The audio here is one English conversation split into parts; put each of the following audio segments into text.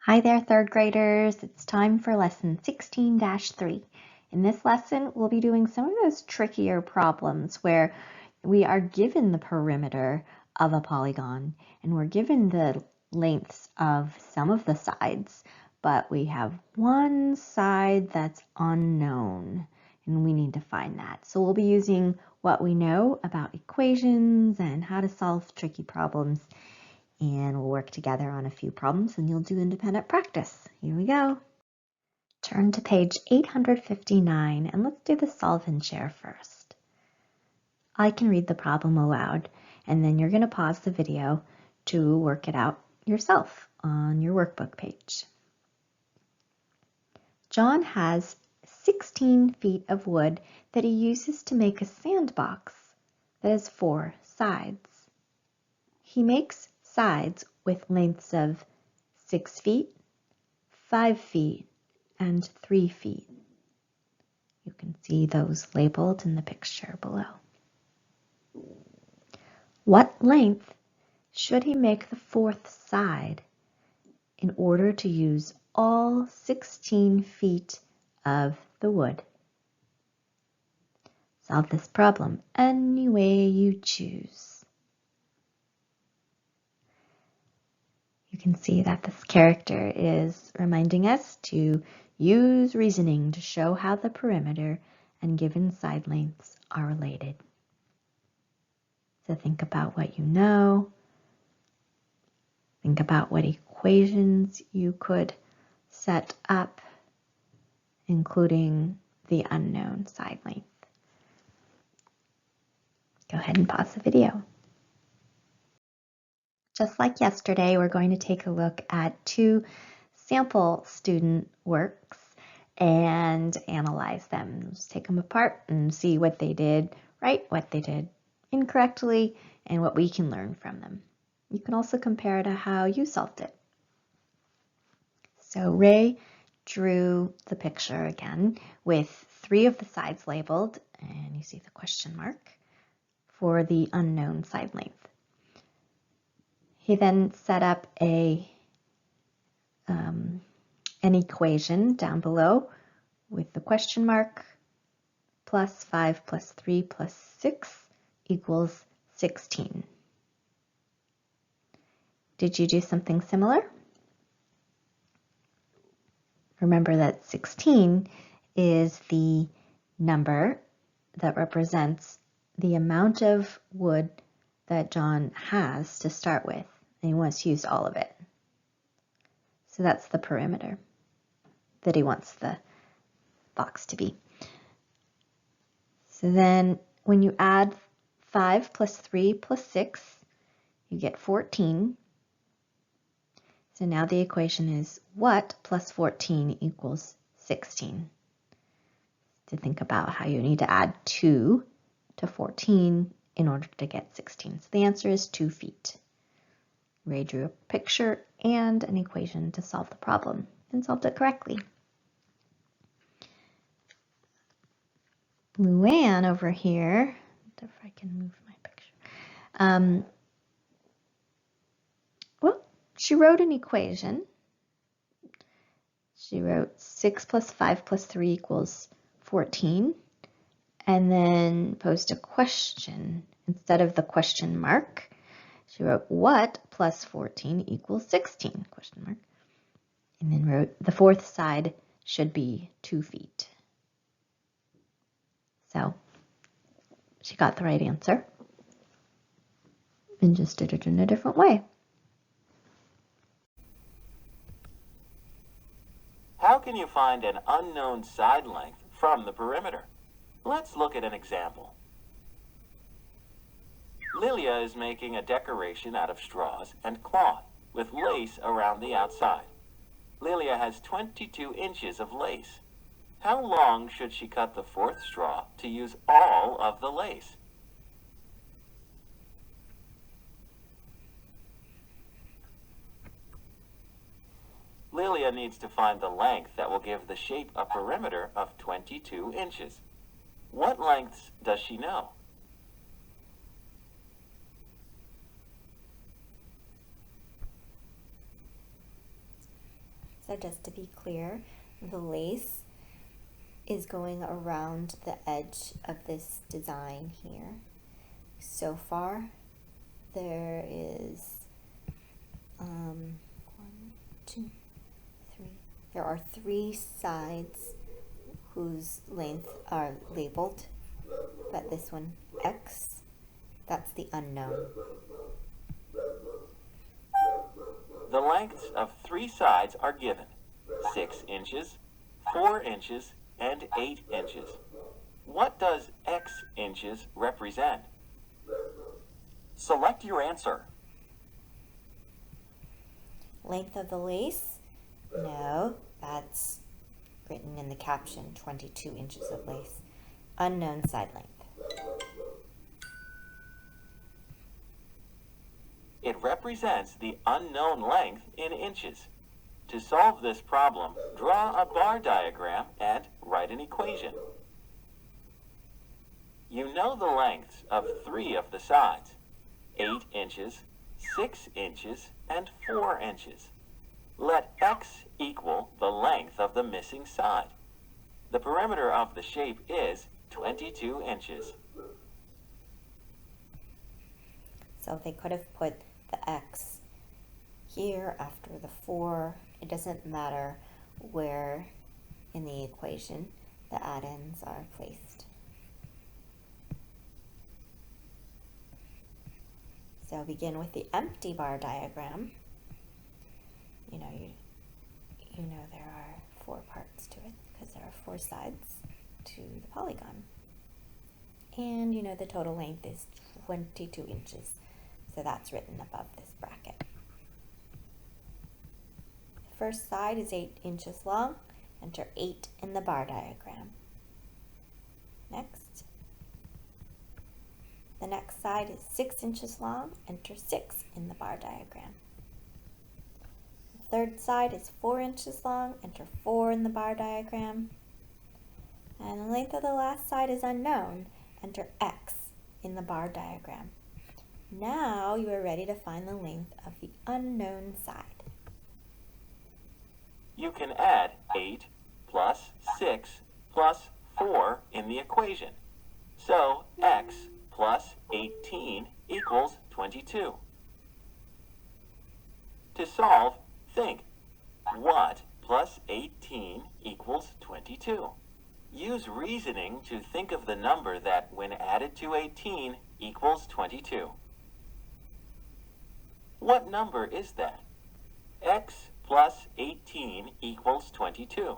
Hi there, third graders. It's time for lesson 16-3. In this lesson, we'll be doing some of those trickier problems where we are given the perimeter of a polygon and we're given the lengths of some of the sides, but we have one side that's unknown and we need to find that. So we'll be using what we know about equations and how to solve tricky problems. And we'll work together on a few problems and you'll do independent practice. Here we go. Turn to page 859 and let's do the solve and share first. I can read the problem aloud and then you're going to pause the video to work it out yourself on your workbook page. John has 16 feet of wood that he uses to make a sandbox that has 4 sides. He makes sides with lengths of 6 feet, 5 feet, and 3 feet. You can see those labeled in the picture below. What length should he make the 4th side in order to use all 16 feet of the wood? Solve this problem any way you choose. You can see that this character is reminding us to use reasoning to show how the perimeter and given side lengths are related. So think about what you know. Think about what equations you could set up, including the unknown side length. Go ahead and pause the video. Just like yesterday, we're going to take a look at 2 sample student works and analyze them. Just take them apart and see what they did right, what they did incorrectly, and what we can learn from them. You can also compare to how you solved it. So Ray drew the picture again with 3 of the sides labeled, and you see the question mark for the unknown side length. He then set up an equation down below with the question mark, plus 5 plus 3 plus 6 equals 16. Did you do something similar? Remember that 16 is the number that represents the amount of wood that John has to start with, and he wants to use all of it. So that's the perimeter that he wants the box to be. So then when you add 5 plus 3 plus 6, you get 14. So now the equation is what plus 14 equals 16. To think about how you need to add 2 to 14 in order to get 16. So the answer is 2 feet. Ray drew a picture and an equation to solve the problem and solved it correctly. Luann over here, if I can move my picture. Well, she wrote an equation. She wrote 6 plus 5 plus 3 equals 14, and then posed a question. Instead of the question mark, she wrote what plus 14 equals 16, question mark, and then wrote the 4th side should be 2 feet. So she got the right answer and just did it in a different way. How can you find an unknown side length from the perimeter? Let's look at an example. Lilia is making a decoration out of straws and cloth with lace around the outside. Lilia has 22 inches of lace. How long should she cut the 4th straw to use all of the lace? Lilia needs to find the length that will give the shape a perimeter of 22 inches. What lengths does she know? So just to be clear, the lace is going around the edge of this design here. So far, there is 1, 2, 3. There are 3 sides whose length are labeled, but this one X, that's the unknown. The lengths of 3 sides are given: 6 inches, 4 inches, and 8 inches. What does X inches represent? Select your answer. Length of the lace? No, that's written in the caption, 22 inches of lace. Unknown side length. It represents the unknown length in inches. To solve this problem, draw a bar diagram and write an equation. You know the lengths of 3 of the sides: 8 inches, 6 inches, and 4 inches. Let X equal the length of the missing side. The perimeter of the shape is 22 inches. So they could have put the X here after the 4. It doesn't matter where in the equation the add-ins are placed. So begin with the empty bar diagram. You know there are 4 parts to it because there are 4 sides to the polygon. And you know the total length is 22 inches. So that's written above this bracket. The first side is 8 inches long. Enter 8 in the bar diagram. Next. The next side is 6 inches long. Enter 6 in the bar diagram. The third side is 4 inches long. Enter 4 in the bar diagram. And the length of the last side is unknown. Enter X in the bar diagram. Now you are ready to find the length of the unknown side. You can add 8 plus 6 plus 4 in the equation. So X plus 18 equals 22. To solve, think, what plus 18 equals 22? Use reasoning to think of the number that, when added to 18, equals 22. What number is that? X plus 18 equals 22.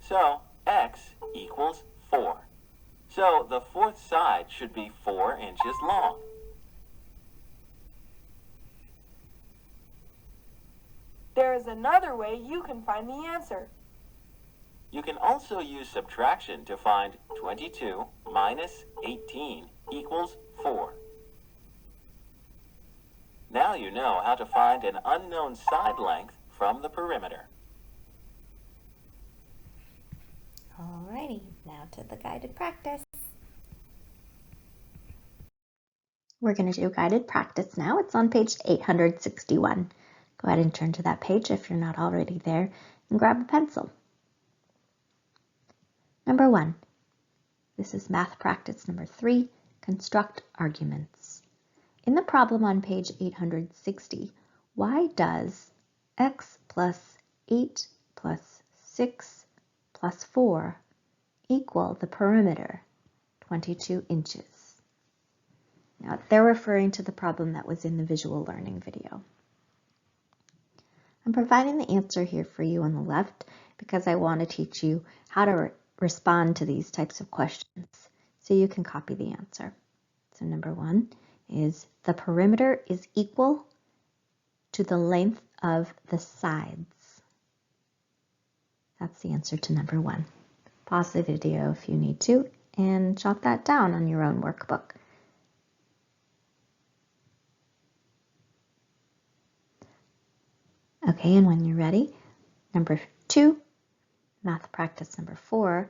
So X equals 4. So the fourth side should be 4 inches long. There is another way you can find the answer. You can also use subtraction to find 22 minus 18 equals 4. Now you know how to find an unknown side length from the perimeter. Alrighty, now to the guided practice. We're going to do guided practice now. It's on page 861. Go ahead and turn to that page if you're not already there and grab a pencil. Number 1. This is math practice number 3, construct arguments. In the problem on page 860, why does x plus 8 plus 6 plus 4 equal the perimeter, 22 inches? Now, they're referring to the problem that was in the visual learning video. I'm providing the answer here for you on the left because I want to teach you how to respond to these types of questions so you can copy the answer. So number 1 is the perimeter is equal to the length of the sides. That's the answer to number 1. Pause the video if you need to and jot that down on your own workbook. Okay, and when you're ready, number 2, math practice number 4,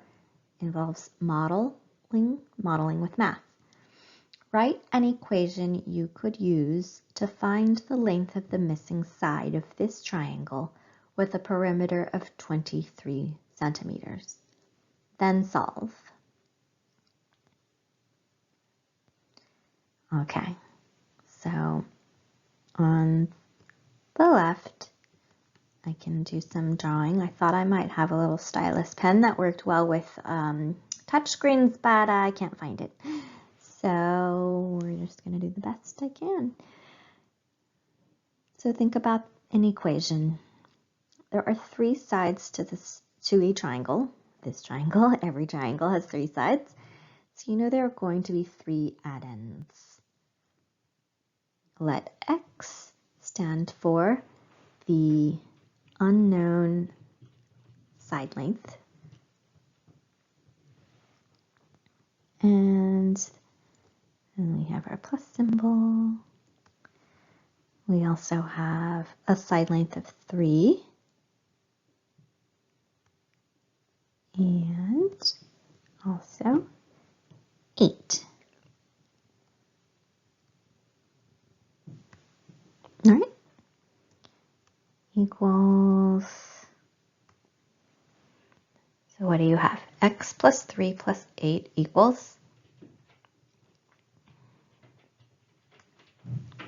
involves modeling with math. Write an equation you could use to find the length of the missing side of this triangle with a perimeter of 23 centimeters. Then solve. Okay, so on the left, I can do some drawing. I thought I might have a little stylus pen that worked well with touchscreens, but I can't find it. So we're just going to do the best I can. So think about an equation. There are 3 sides to a triangle. This triangle, every triangle has 3 sides. So you know there are going to be 3 addends. Let x stand for the unknown side length. And then we have our plus symbol. We also have a side length of 3. And also 8. All right. Equals, so what do you have? X plus 3 plus 8 equals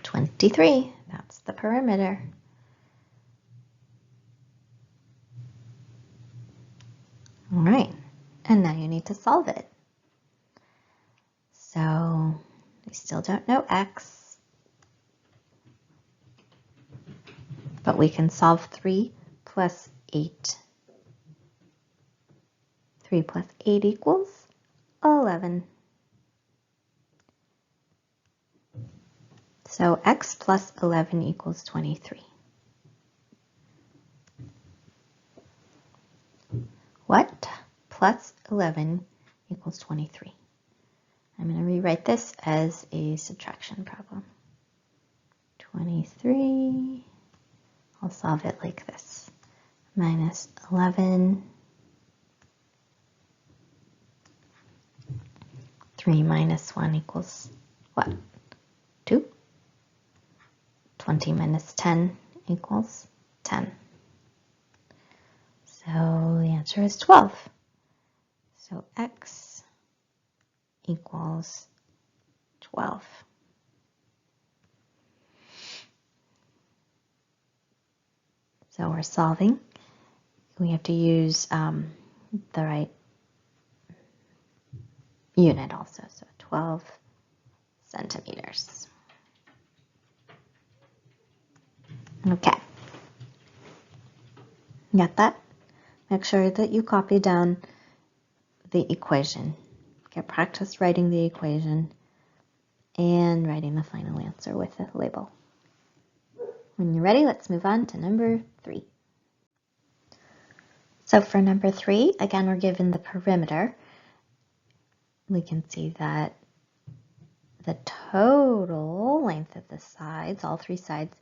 23. That's the perimeter. All right, and now you need to solve it. So we still don't know x, but we can solve 3 plus 8. 3 plus 8 equals 11. So x plus 11 equals 23. What plus 11 equals 23? I'm going to rewrite this as a subtraction problem. 23, I'll solve it like this. Minus 11, 3 minus 1 equals what? 2. 20 minus 10 equals 10. So the answer is 12. So x equals 12. So we're solving. We have to use the right unit also. So 12 centimeters. Okay. Got that? Make sure that you copy down the equation. Get practice writing the equation and writing the final answer with a label. When you're ready, let's move on to number 3. So for number 3, again, we're given the perimeter. We can see that the total length of the sides, all 3 sides,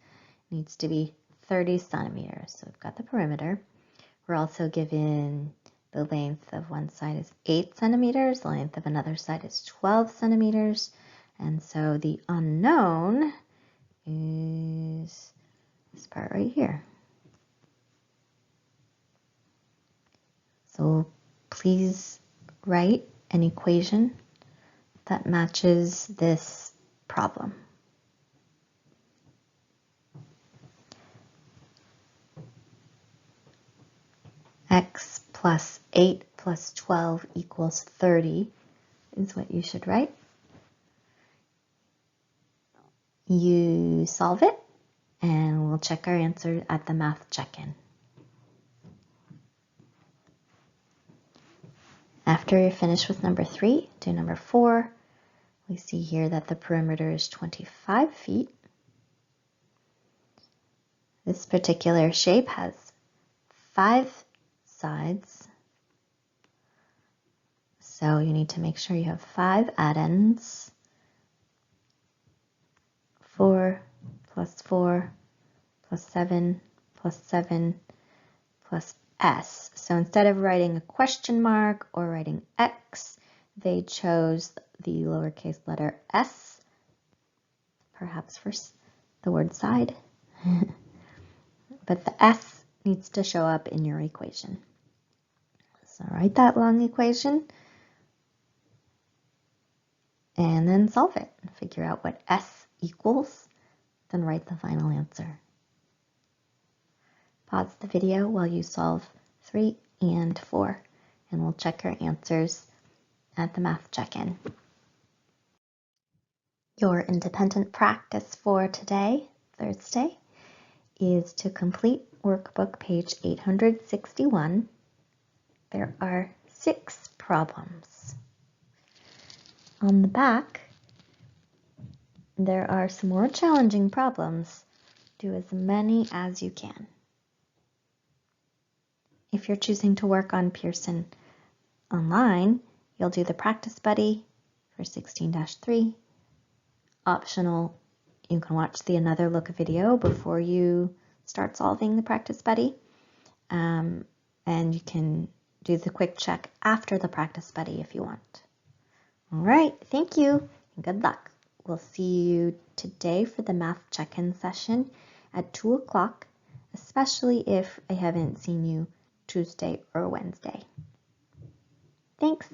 needs to be 30 centimeters. So we've got the perimeter. We're also given the length of one side is 8 centimeters, the length of another side is 12 centimeters, and so the unknown is this part right here. So please write an equation that matches this problem. X plus 8 plus 12 equals 30 is what you should write. You solve it, and we'll check our answer at the math check-in. After you're finished with number 3, do number 4. We see here that the perimeter is 25 feet. This particular shape has 5 sides. So you need to make sure you have 5 addends. 4 plus 4 plus 7 plus 7 plus s. So instead of writing a question mark or writing x, they chose the lowercase letter s, perhaps for the word side. But the s needs to show up in your equation. So write that long equation and then solve it. Figure out what S equals, then write the final answer. Pause the video while you solve 3 and 4, and we'll check your answers at the math check-in. Your independent practice for today, Thursday, is to complete workbook page 861. There are 6 problems. On the back, there are some more challenging problems. Do as many as you can. If you're choosing to work on Pearson online, you'll do the practice buddy for 16-3. Optional, you can watch the Another Look video before you start solving the practice buddy. And you can do the quick check after the practice buddy if you want. All right, thank you and good luck. We'll see you today for the math check-in session at 2 o'clock, especially if I haven't seen you Tuesday or Wednesday. Thanks.